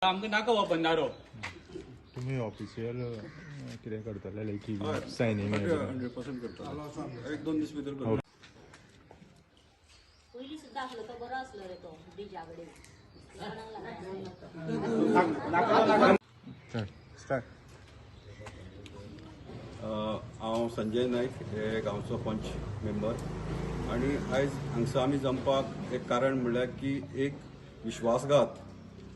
आमकां नाका हो बंधारो. तुम्ही ऑफिशियल कितें करतले लेखी सायनिंग 100% करता. एक दोन दीस भितर करता. पयलीं सुद्दां आसलो तो बरो आसलो रे तो डिजा कडेन. स्टार्ट. हांव संजय नायक हे गांवचो पंच मेंबर आणि आयज हांगसर आमी जमपाक एक कारण म्हणल्यार की एक विश्वासघात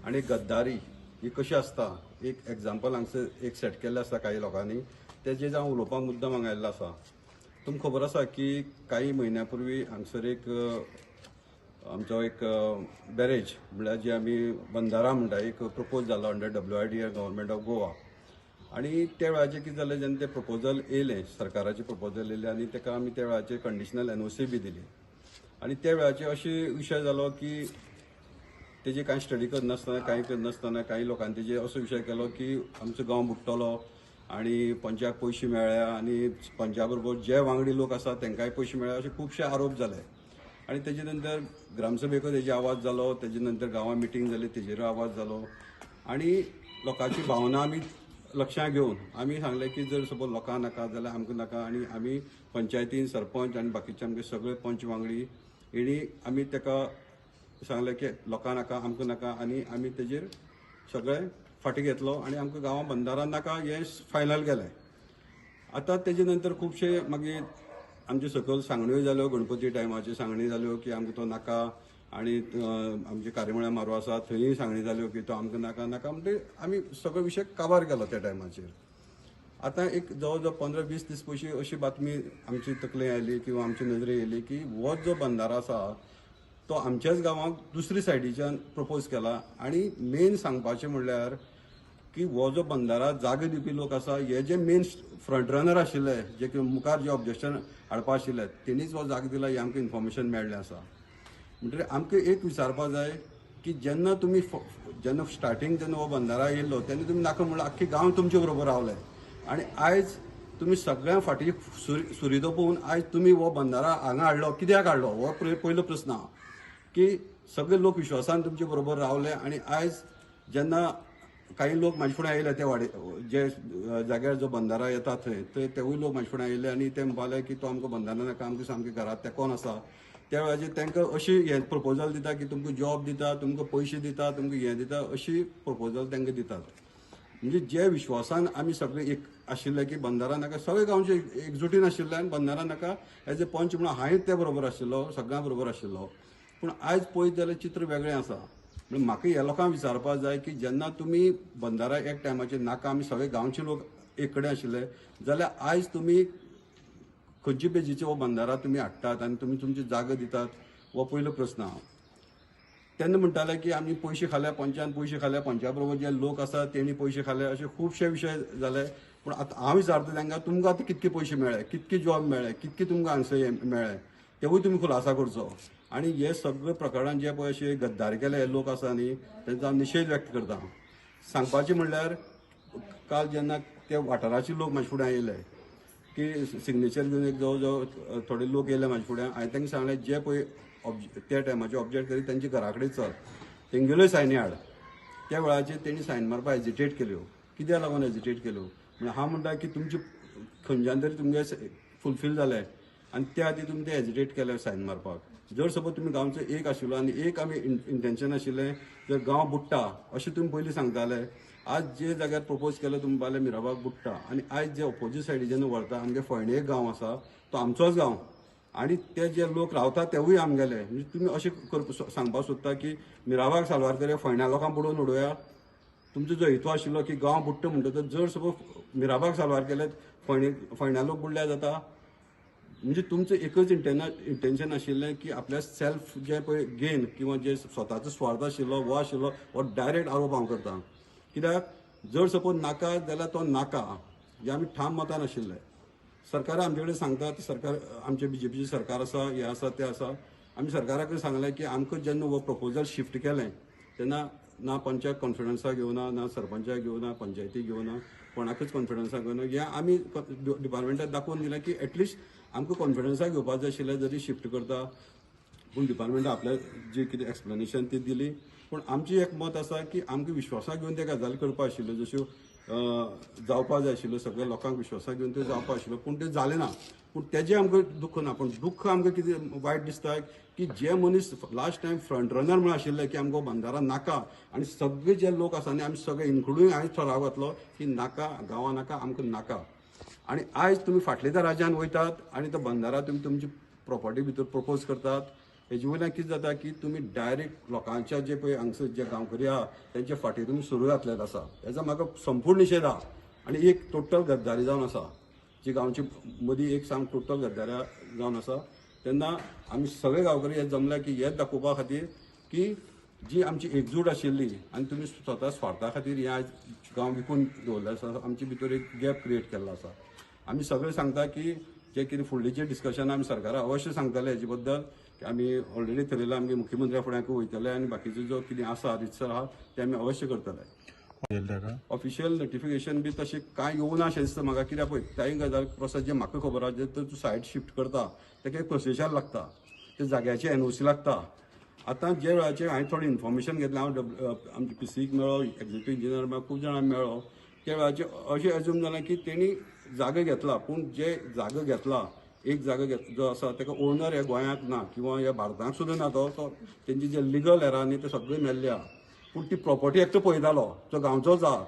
आणि गद्दारी ही कशी आसता एक एग्जाम्पल हांगसर एक सेट केल्लें आसा काही लोकांनी तेजेर हांव उलोवपाक मुद्दम हांगा आयिल्लो आसा. तुमकां खबर आसा की काही म्हयन्या पूर्वी हांगसर एक आमचो एक बॅरेज म्हळ्यार जे आमी बंधारा म्हणटा एक प्रपोज जालो under WIDA government of Goa. आणि त्या वेळाचेर कितें जालें जेन्ना तें प्रपोजल येयलें सरकाराचें प्रपोजल येयलें आनी ताका आमी त्या वेळाचेर कंडिशनल NOC बी दिली. आनी त्या वेळाचेर अशें विशय जालो की तेजे कांय स्टडी करनासतना कांय करनासतना काही लोकांनी तेजेर असो विशय केलो की आमचो गांव बुडटलो आनी पंचाक पयशे मेळ्ळ्या आनी पंचा बरोबर जे वांगडी लोक आसा तांकांय पयशे मेळ्ळ्या अशे खुबशे आरोप जाले. आनी तेजे नंतर ग्रामसभेकूय तेजे आवाज जालो, तेजे नंतर गांवां मिटींग जाली तेजेरूय आवाज जालो. आनी लोकांची भावना आमी लक्षांत घेवन आमी सांगलें की जर सपोज लोकांक नाका जाल्यार आमकां नाका आनी आमी पंचायतीन सरपंच आनी बाकीचे आमगे सगळे पंच वांगडी हेणी आमी ताका सांगलें की लोकांक नाका आमकां नाका आनी आमी तेजेर सगळें फाटी घेतलो आनी आमकां गांवां बंधारा नाका हें फायनल केलें. आतां तेजे नंतर खुबशे मागीर आमचे सकयल सांगण्यो जाल्यो गणपती टायमाच्यो सांगणी जाल्यो की आमकां तो नाका आनी आमचे कार्यावळी मारू आसा थंयय सांगणी जाल्यो की तो आमकां नाका नाका म्हणजे आमी सगळो विशय काबार केलो त्या टायमाचेर. आतां एक जवळ जवळ 15-20 दीस पयलीं अशी बातमी आमची तकलें आयली किंवा आमचे नजरे येयली की हो जो बंधारो आसा तो आमच्याच गांवांक दुसरे सायडीच्यान प्रपोज केला. आनी मेन सांगपाचें म्हणल्यार की हो जो बंधारा जागे दिवपी लोक आसा हे जे मेन फ्रंट रनर आशिल्ले जे मुखार जे ऑब्जेक्शन हाडपा आशिल्ले तेणीच हो जागो दिला हे आमकां इन्फॉर्मेशन मेळ्ळें आसा. म्हणटकीर आमकां एक विचारपाक जाय की जेन्ना तुमी जेन्ना स्टार्टींग जेन्ना हो बंधारा येयल्लो तेन्ना तुमी नाका म्हणल्यार आख्खे गांव तुमचे बरोबर रावले आनी आयज तुमी सगळ्या फाटीं सुरितो पळोवन आयज तुमी हो बंधारा हांगा हाडलो कित्याक हाडलो हो पयलो प्रस्न आहा की सगळे लोक विश्वासान तुमचे बरोबर रावले आनी आयज जेन्ना काही लोक म्हाजे फुडें आयले त्या वाडे जे जाग्यार जो बंधारा येता थंय तेवूय लोक म्हाजे फुडें आयले आनी ते म्हणपाले की तो आमकां बंधारा नाका आमकां सामकें घरांत तेंकोन आसा. त्या वेळाचेर तांकां अशी हें प्रपोजल दिता की तुमकां जॉब दिता तुमकां पयशे दिता तुमकां हें दिता अशी प्रपोजल तांकां दितात. म्हणजे जे विश्वासान आमी सगळे एक आशिल्ले की बंधारा नाका सगळे गांवचे एकजुटीन आशिल्ले आनी बंधारा नाका एज ए पंच म्हणून हांवें त्या बरोबर आशिल्लो सगळ्यां बरोबर आशिल्लो. पूण आयज पळयत जाल्यार चित्र वेगळें आसा. म्हणजे म्हाका ह्या लोकांक विचारपाक जाय की जेन्ना तुमी बंधारा एक टायमाचेर नाका आमी सगळे गांवचे लोक एक कडेन आशिल्ले जाल्यार आयज तुमी खंयचे बेजीचे हो बंधारा तुमी हाडटात आनी तुमी तुमची जागा दितात हो पयलो प्रस्न आहा. तेन्ना म्हणटाले की आमी पयशे खाल्या पंचान पयशे खाल्या पंचा बरोबर जे लोक आसा तेणी पयशे खाले अशे खुबशे विशय जाले. पूण आतां हांव विचारता तांकां तुमकां आतां कितके पयशे मेळ्ळे कितके जॉब मेळ्ळे कितके तुमकां हांगसर मेळ्ळे तेवूय तुमी खुलासा करचो. आनी हे सगळे प्रकरण जे पळय अशे गद्दारी केले हे लोक आसा न्ही तेंचो हांव निशेध व्यक्त करता. सांगपाचें म्हणल्यार काल जेन्ना ते वाठाराचे लोक म्हाजे फुडें आयले की सिग्नेचर घेवन एक जवळ जवळ थोडे लोक येयले म्हाजे फुडें हांवें तांकां सांगलें जे पळय त्या टायमाचे ऑब्जेक्ट करी तांचे घरा कडेन चल तेंगेल्योय सायनी हाड. त्या वेळाचेर तेणी सायन मारपाक हेजिटेट केल्यो. कित्याक लागून हेजिटेट केल्यो म्हणजे हांव म्हणटा की तुमचे खंयच्यान तरी तुमगे फुलफील जालें आनी त्या खातीर तुमी ते हेजिटेट केले सायन मारपाक. जर सपोज तुमी गांवचो एक आशिल्लो आनी एक आमी इंटेन्शन आशिल्लें जर गांव बुडटा अशें तुमी पयलीं सांगताले. आज जे जाग्यार प्रपोज केलो तुमी बाले मिराबाग बुडटा आनी आयज जे ऑपोजीट सायडीन जेन्ना वळटा आमगे फोंडे एक गांव आसा तो आमचोच गांव आनी ते जे लोक रावता तेवूय आमगेले. म्हणजे तुमी अशें सांगपाक सोदता की मिराबाग सालवार करया फोंड्या लोकांक बुडोवन उडोवया. तुमचो जो हेतू आशिल्लो की गांव बुडटा म्हणटकच जर सपोज मिराबाग सालवार केले फोंड्या लोक बुडल्या जाता. म्हणजे तुमचं एकच इंटेन्शन आशिल्लें की आपल्या सेल्फ जे पळय गेन किंवा जे स्वताचो स्वार्थ आशिल्लो हो डायरेक्ट आरोप हांव करता. कित्याक जर सपोज नाका जाल्यार तो नाका हे आमी ठाम मतान आशिल्ले. सरकार आमचे कडेन सांगता सरकार आमचे BJPचें सरकार आसा हें आसा तें आसा. आमी सरकारा कडेन सांगलें की आमकां जेन्ना हो प्रपोजल शिफ्ट केलें तेन्ना ना पंचायत कॉन्फिडन्साक घेवना ना सरपंचाक घेवना पंचायतीक घेवना कोणाकच कॉन्फिडन्साक घेवना. हें आमी डिपार्टमेंटाक दाखोवन दिलें की एटलिस्ट आमकां कॉन्फिडन्साक घेवपाक जाय आशिल्लें जरी शिफ्ट करता पूण डिपार्टमेंटान आपल्या जे कितें एक्सप्लेनेशन ती दिली. पूण आमची एक मत आसा की आमकां विश्वासाक घेवन ते गजाली करपा आशिल्ल्यो, जश्यो जावपा जाय आशिल्ल्यो, सगळ्या लोकांक विश्वासाक घेवन त्यो जावपा आशिल्ल्यो, पूण ते जालें ना. पूण तेजें आमकां दुख्ख ना, पूण दुख्ख आमकां कितें वायट दिसता की जे मनीस लास्ट टायम फ्रंट रनर म्हण आशिल्ले की आमकां बंधारा नाका, आनी सगळे जे लोक आसा न्ही आमी सगळे इन्क्लुडींग हांवें ठराव घातलो की नाका, गांवां नाका, आमकां नाका. आनी आयज तुमी फाटल्या त्या राज्यान वयतात आनी तो बंधारा तुमी तुमची प्रॉपर्टी भितर प्रपोज करतात. हेजे वयल्यान कितें जाता की तुमी डायरेक्ट लोकांच्या जे पळय हांगसर जे गांवकरी आहा तेंच्या फाटीर तुमी सुरू घातलेलो आसा. हेजो म्हाका संपूर्ण निशेध आहा. आनी एक टोटल गद्दारी जावन आसा, जी गांवची मदीं एक सांग टोटल गद्दारी जावन आसा. तेन्ना आमी सगळे गांवकरी हे जमल्या की हेच दाखोवपा खातीर की जी आमची एकजूट आशिल्ली आनी तुमी स्वता स्वार्था खातीर हे आयज गांव विकून दवरले आसा. आमचे भितर एक गॅप क्रिएट केल्लो आसा. आमी सगळे सांगता की जे कितें फुडलें जे डिस्कशन आमी सरकाराक अवश्य सांगतले हेजे बद्दल की आमी ऑलरेडी थरयला, आमगे मुख्यमंत्र्या फुड्यान वयतले आनी बाकीचो जो कितें आसा रितसर आहा ते आमी अवश्य करतले. ऑफिशियल नोटिफिकेशन बी तशें कांय येवं ना अशें दिसता म्हाका. कित्याक पळय कांय गजाल प्रोसेस जे म्हाका खबर आहा, जे तर तूं सायट शिफ्ट करता तेका एक प्रोसिजर लागता, त्या जाग्याची NOC लागता. आतां जे वेळाचेर हांवें थोडें इन्फॉर्मेशन घेतलें, हांव आमच्या PCक मेळ्ळो, एक्झिक्युटीव इंजिनियर मेळ्ळो, खूब जाणांक मेळ्ळो, त्या वेळाचेर अशें एज्यूम जालें की तेणी जागो घेतला, पूण जे जागो घेतला एक जागो जो आसा ताका ओनर हे गोंयांत ना किंवा ह्या भारतांत सुद्दां ना. तो तेंची जे लिगल एरा न्ही ते सगळे मेल्ल्या. पूण ती प्रॉपर्टी एकटो पळयतालो जो गांवचोच आहा.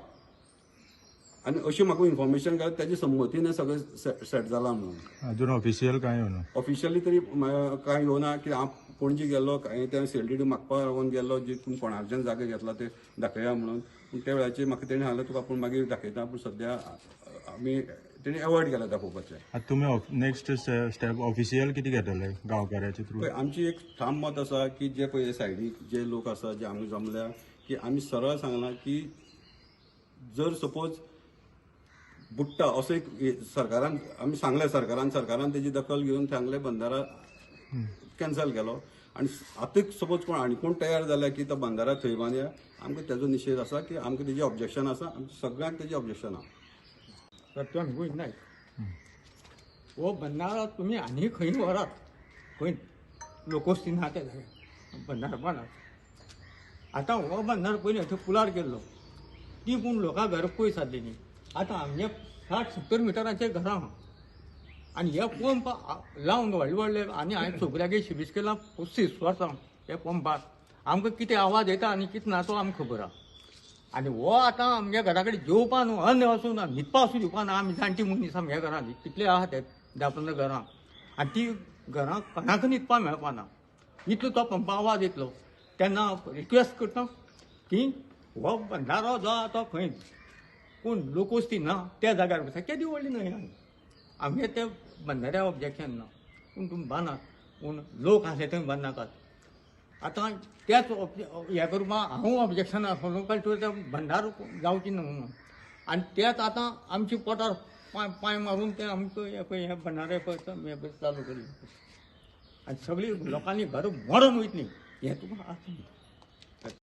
आनी अशी म्हाका इन्फॉर्मेशन घाल तेजे संमतीन सगळें सेट जाला म्हणून. अजून ऑफिशियल कांय येवना. ऑफिशियली तरी कांय येवना की हांव पणजी गेल्लो, त्या सेलडीडी मागपा लागून गेल्लो, जे तुमी कोणाच्यान जागो घेतला ते दाखया म्हणून. पूण त्या वेळाचेर म्हाका तेणी सांगलें तुका आपूण मागीर दाखयता, पूण सद्या आमी तेणी एवॉयड केला दाखोवपाचें. आतां तुमी नेक्स्ट स्टेप ऑफिशियल कितें घेतले गांवकाराच्या थ्रू? पळय आमची एक ठाम मत आसा की जे पळय सायडीक जे लोक आसा जे आमी जमल्या की आमी सरळ सांगलां की जर सपोज बुडटा असो एक सरकारान आमी सांगलें, सरकारान तेजी दखल घेवन सांगलें बंधारा कॅन्सल केलो. आनी आतां सपोज कोण आनी कोण तयार जाल्या की तो बंधारा थंय बांदया, आमकां तेजो निशेध आसा की आमकां तेजें ऑब्जेक्शन आसा, आमच्या सगळ्यांक तेजें ऑब्जेक्शन आहा. सत्यवान गोंय नायक हो बंधारा तुम्ही आनी खंय व्हरात, खंय लोकवस्ती ना त्या जाग्यार बंधारा बांदात. आतां हो बंधारो पयलीं थंय पुलार केल्लो, ती पूण लोकां घर पयस जाल्लीं. आतां आमगे 60-70 मिटराचेर घरां आहा आनी हे पंप लावन व्हडले आनी हांवें सगळ्यागे शिबीस केला 35 वर्सां हे पंपार. आमकां कितें आवाज येता आनी कितें ना तो आमकां खबर आहा. आनी हो आतां आमगे घरा कडेन जेवपा न्हू, अन्न वचून ना, न्हिदपा वचून दिवपा ना. आमी जाणटी मनीस आमगे घरांत कितले आहा ते 10-15 घरां, आनी ती घरां कोणाक न्हिदपा मेळपा ना. इतलो तो पंपा आवाज येतलो. तेन्ना रिक्वेस्ट करता की हो बंधारो जो आहा तो खंय पूण लोकवस्ती ना त्या जाग्यार बसा, केदी व्हडली न्हय आमी आमगे ते बंधाऱ्या ऑब्जेक्शन ना, पूण तुमी बांदात, पूण लोक आसले थंय बांदनाकात. आतां त्याच हे करपा हांव ऑब्जेक्शन आसलो काय तुवें ते बंधार जावची न्हू म्हणून. आनी तेच आतां आमची पोटार पांय मारून ते आमकां हे पळय हे बंधारे पळय चालू केले. आनी सगळीं लोकांनी घर मोडून वयतलीं हें तुका आसा.